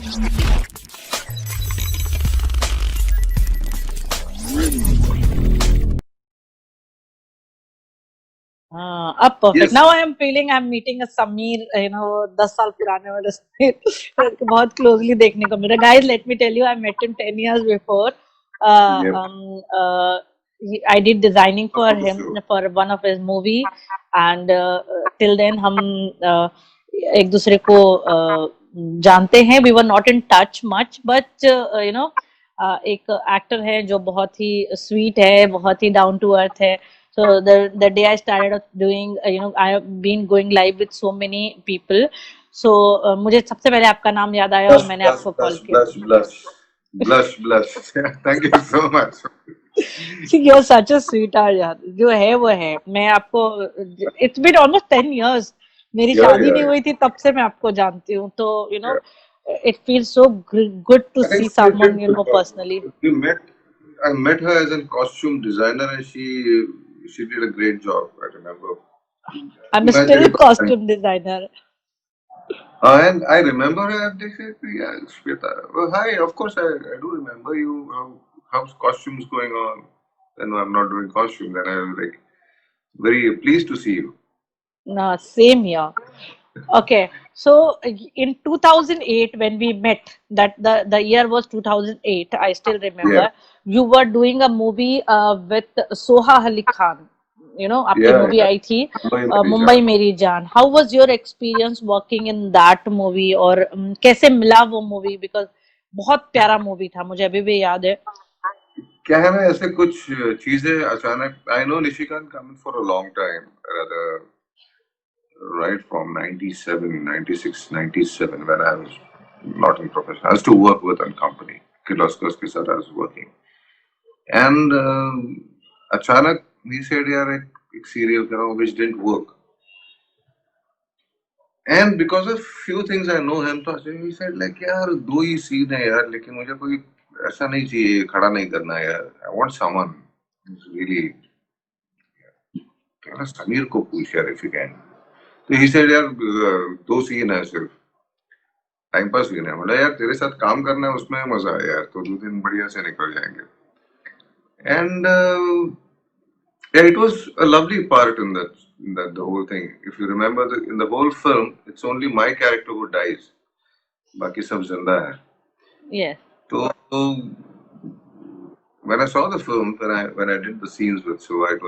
हाँ, अब perfect. Yes. Now I am feeling I am meeting अ समीर, 10 साल पुराने वाले समीर बहुत क्लोजली देखने को मिला। Guys let me tell you, I met him 10 years before. Yep. I did designing for Of him course. for one of his movie, and till then हम एक दूसरे को जानते हैं. We were not in touch much, but एक actor है जो बहुत ही स्वीट है, बहुत ही डाउन टू अर्थ है. So the day I started doing, I have been going live with so many people. So मुझे सबसे पहले आपका नाम याद आया और Blush, मैंने blush, आपको कॉल blush, किया. blush, blush, blush, blush. Yeah, thank you so much. See, you're such a sweetheart यार. जो है वो है. मैं आपको it's been almost 10 years. मेरी Yeah, शादी yeah, नहीं हुई yeah. थी तब से मैं आपको जानती हूँ. तो Yeah. it feels so good to I think see she someone did. personally. We met. I met her as a costume designer, and she did a great job. I remember. I'm मैं still तेरी बात नहीं- costume designer. And I remember her. They said, "Yeah, Shweta. Well, hi. Of course, I do remember you. How's costumes going on?" Then I'm not doing costume. Then I was like very pleased to see you. No, same here. Okay, so in 2008 when we met, that the year was 2008, I still remember. Yeah, You were doing a movie with Soha Ali Khan. आपकी yeah, movie yeah. आई थी Mumbai Meri Mumbai Jaan. मेरी जान. How was your experience working in that movie? और कैसे मिला वो movie? Because बहुत प्यारा मूवी था, मुझे अभी भी याद है. क्या है ना ऐसे कुछ चीजें अचानक I know Nishikant coming for a long time right from 97, 96, 97 when I was not in profession. I used to work with a company, Kirloskar ke saath I was working. And अचानक he said यार एक serial करो which didn't work. And because of few things I know him, तो he said like यार दो ही scene है यार लेकिन मुझे कोई ऐसा नहीं चाहिए खड़ा नहीं करना है यार. I want someone who's really Sameer को पूछ यार if you can. तो he said यार दो सीन है सिर्फ टाइम पास भी नहीं. बोला यार तेरे साथ काम करना है उसमें मजा है यार तो 2 दिन बढ़िया से निकल जाएंगे. And yeah, it was a lovely part in that the whole thing. If you remember in the whole film, it's only my character who dies. बाकी सब जिंदा है. Yes. तो when I saw the film, when I did the scenes with Suha, it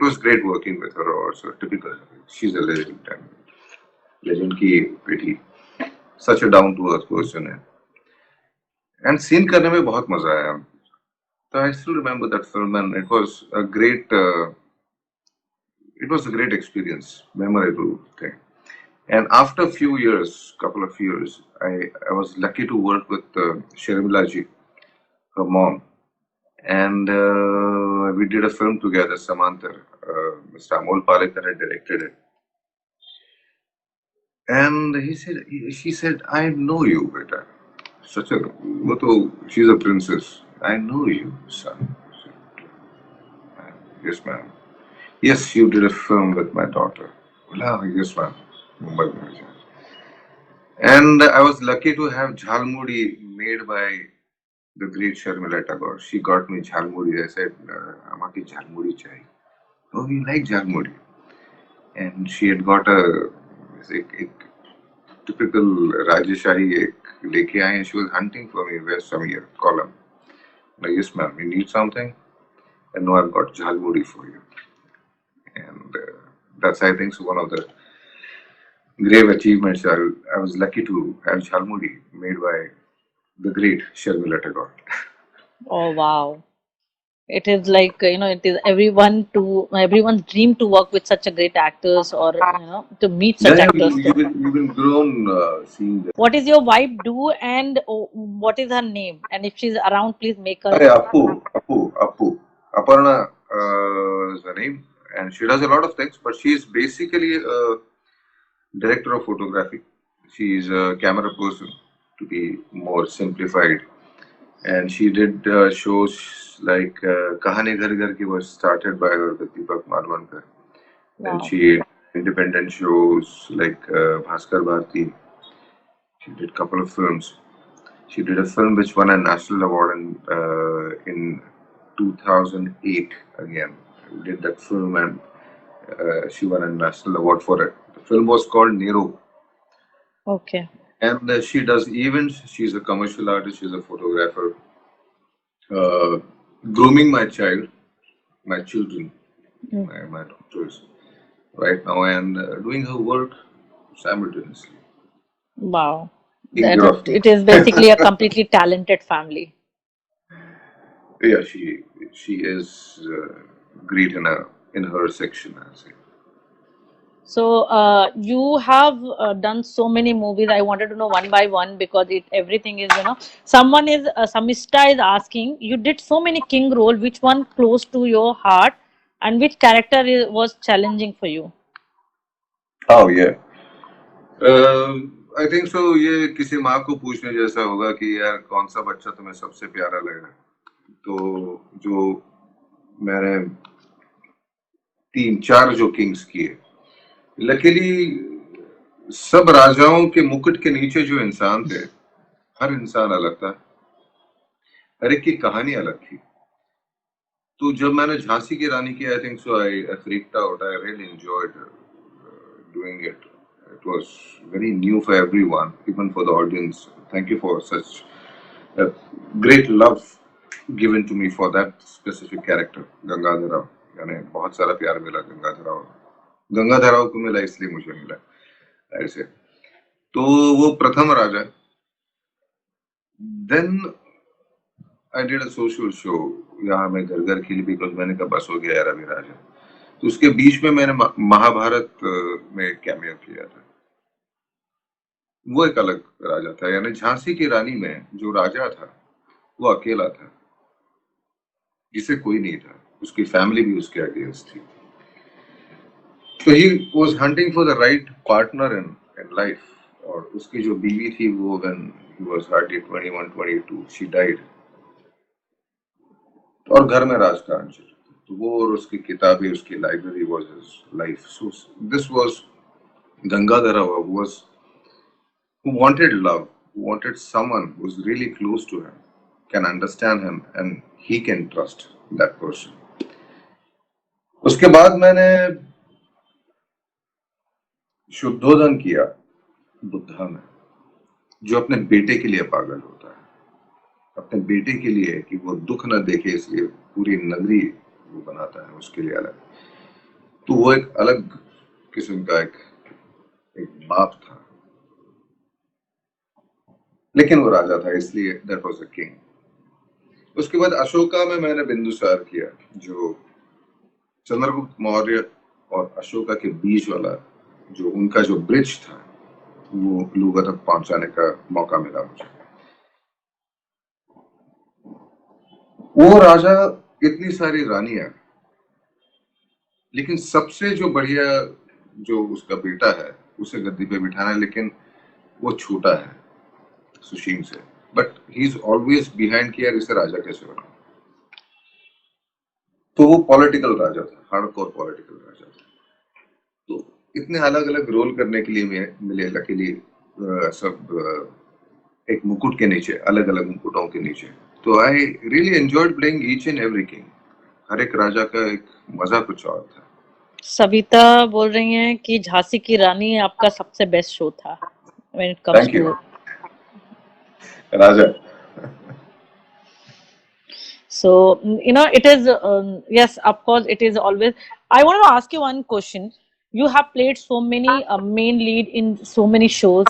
was great working with her also. Typical, she's a legend and legend की बेटी. Such a down to earth person है. And scene करने में बहुत मजा आया. So I still remember that film, and it was a great experience, memorable thing. And after a few years, couple of years, I was lucky to work with Sharmila ji, her mom, and we did a film together, Samantar. Mr. Amol Palekar had directed it. And she said, I know you, beta. She's a princess. I know you, son. Yes, ma'am. Yes, you did a film with my daughter. Well, yes, ma'am. Mumbai Meri. And I was lucky to have Jhalmudi made by the great Sharmila Tagore. She got me Jhalmudi. I said, Amaki Jhalmudi chahi. Oh, you like Jhalmudi? And she had got a typical Rajashahi leke aaye, and she was hunting for me. Where's Samir? Column. Like, yes, ma'am. You need something? And no, I've got Jhalmudi for you. And that's, I think, so one of the grave achievements. I was lucky to have Jhalmudi made by the great Sharmila Tagore. Oh wow. It is like, it is everyone's dream to work with such a great actors, or, to meet such Yeah, actors. you've been grown seeing that. What is your wife do, and what is her name? And if she's around, please make her. Hey, Appu. Aparna is her name, and she does a lot of things, but she is basically a director of photography. She is a camera person, to be more simplified. And she did shows like Kahani Ghar Ghar Ki was started by her with Deepak Malwankar. And Wow. she did independent shows like Bhaskar Bharti. She did a couple of films. She did a film which won a national award in 2008 again. Did that film and she won a national award for it. The film was called Nero. Okay. And she does events. She's a commercial artist. She's a photographer. Uh, Grooming my children, Mm. my daughters right now, and doing her work simultaneously. Wow. Taking That care of me. it is basically a completely talented family. Yeah, she is great in her section, I say. So you have done so many movies. I wanted to know one by one because it everything is, someone is Samista is asking, you did so many king role, which one close to your heart and which character was challenging for you? Oh yeah. I think सो ये किसी माँ को पूछने जैसा होगा कि यार कौन सा बच्चा तुम्हें सबसे प्यारा लगा। तो जो मैंने 3-4 जो किंग्स किए, लकीली सब राजाओं के मुकुट के नीचे जो इंसान थे, हर इंसान अलग था, हर एक की कहानी अलग थी। तो जब मैंने झांसी की रानी की, आई think so I freaked out, I really enjoyed doing it. It was very new for everyone, even for the audience. Thank you for such a great love given to me for that specific character, Gangadhar Rao. यानी बहुत सारा प्यार मिला गंगाधर राव को मिला, इसलिए मुझे मिला ऐसे। तो वो प्रथम राजा। Then I did a social show, यहाँ मैं घर घर खेली, बिकॉज मैंने कहा बस हो गया यार अभी राजा। तो उसके बीच में मैंने महाभारत में कैमियो किया था। वो एक अलग राजा था, यानी झांसी की रानी में जो राजा था वो अकेला था, जिसे कोई नहीं था, उसकी फैमिली भी उसके अगेंस्ट थी। तो he was hunting for the right partner in life, और उसकी जो बीवी थी वो when he was hardly 21-22 she died, और घर में राजकारण चल रहा था। तो वो और उसकी किताबें, उसकी library was his life. So this was Gangadhar Rao was who wanted love, who wanted someone who's really close to him, can understand him, and he can trust that person. उसके बाद मैंने शुद्धोधन किया बुद्धा में, जो अपने बेटे के लिए पागल होता है, अपने बेटे के लिए कि वो दुख न देखे इसलिए पूरी नगरी वो बनाता है उसके लिए अलग। तो वो एक अलग किस्म का एक बाप था, लेकिन वो राजा था, इसलिए दैट वाज अ किंग। उसके बाद अशोका में मैंने बिंदुसार किया, जो चंद्रगुप्त मौर्य और अशोका के बीच वाला जो उनका जो ब्रिज था, वो लोगों तक पहुंचाने का मौका मिला मुझे। वो राजा, इतनी सारी रानियां, लेकिन सबसे जो बढ़िया जो उसका बेटा है उसे गद्दी पे बिठाना, लेकिन वो छोटा है सुशील से, but he is always behind कि यार इसे राजा कैसे बना। तो वो पॉलिटिकल राजा था, हार्डकोर पॉलिटिकल राजा था। तो इतने अलग अलग रोल करने के लिए मिले लकीली, सब एक मुकुट के नीचे, अलग अलग मुकुटों के नीचे। तो I really enjoyed playing each and every king. हर एक राजा का एक मजा कुछ और था। सविता बोल रही हैं कि झांसी की रानी आपका सबसे बेस्ट शो था when it comes thank you to Raja. so it is yes, of course it is always. I want to ask you one question. You have played so many main lead in so many shows,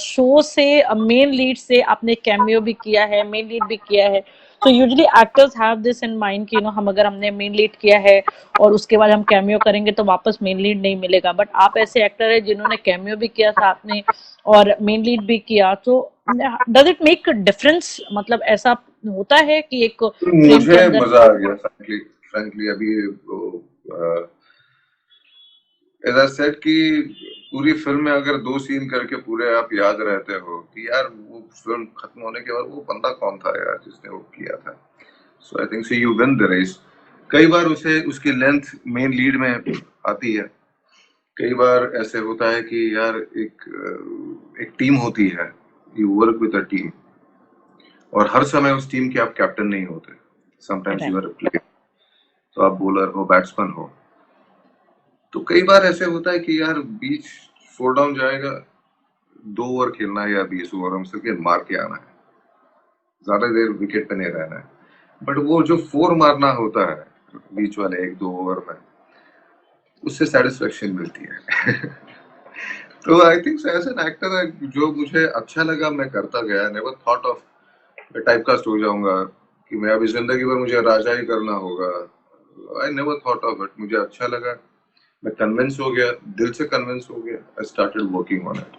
show से main lead से आपने cameo भी किया है, main lead भी किया है। So usually actors have this in mind कि हम अगर हमने main lead किया है और उसके बाद हम cameo करेंगे तो वापस main lead नहीं मिलेगा, बट आप ऐसे एक्टर है जिन्होंने cameo भी किया साथ में और मेन लीड भी किया। तो डज इट मेक डिफरेंस, मतलब ऐसा होता है कि एक फ्रेम के मुझे अंदर? मजा आ गया फ्रैंकली अभी एज आई सेड कि पूरी फिल्म में अगर 2 सीन करके पूरे आप याद रहते हो कि यार वो फिल्म खत्म होने के बाद वो बंदा कौन था यार जिसने वो किया था। So I think so you win the race. कई बार उसे उसकी लेंथ मेन लीड में आती है, कई बार ऐसे होता है कि यार एक टीम होती है, you work with a team, और हर समय उस टीम के आप कैप्टन नहीं होते, sometimes you Correct. Are a player, तो आप बॉलर हो, बैट्समैन हो, तो कई बार ऐसे होता है कि यार बीच 4 डाउन जाएगा, 2 ओवर खेलना है या 20 ओवर, हम सिर्फ मार के आना है, ज्यादा देर विकेट पे नहीं रहना है, बट वो जो 4 मारना होता है बीच वाले 1-2 ओवर में, उससे सेटिस्फेक्शन मिलती है। तो I think as an actor जो मुझे अच्छा लगा मैं करता गया, never thought of typecast हो जाऊंगा कि मैं अभी जिंदगी भर मुझे राजा ही करना होगा, I never thought of it, मुझे अच्छा लगा, मैं कन्विंस हो गया, दिल से कन्विंस हो गया, I started working on it.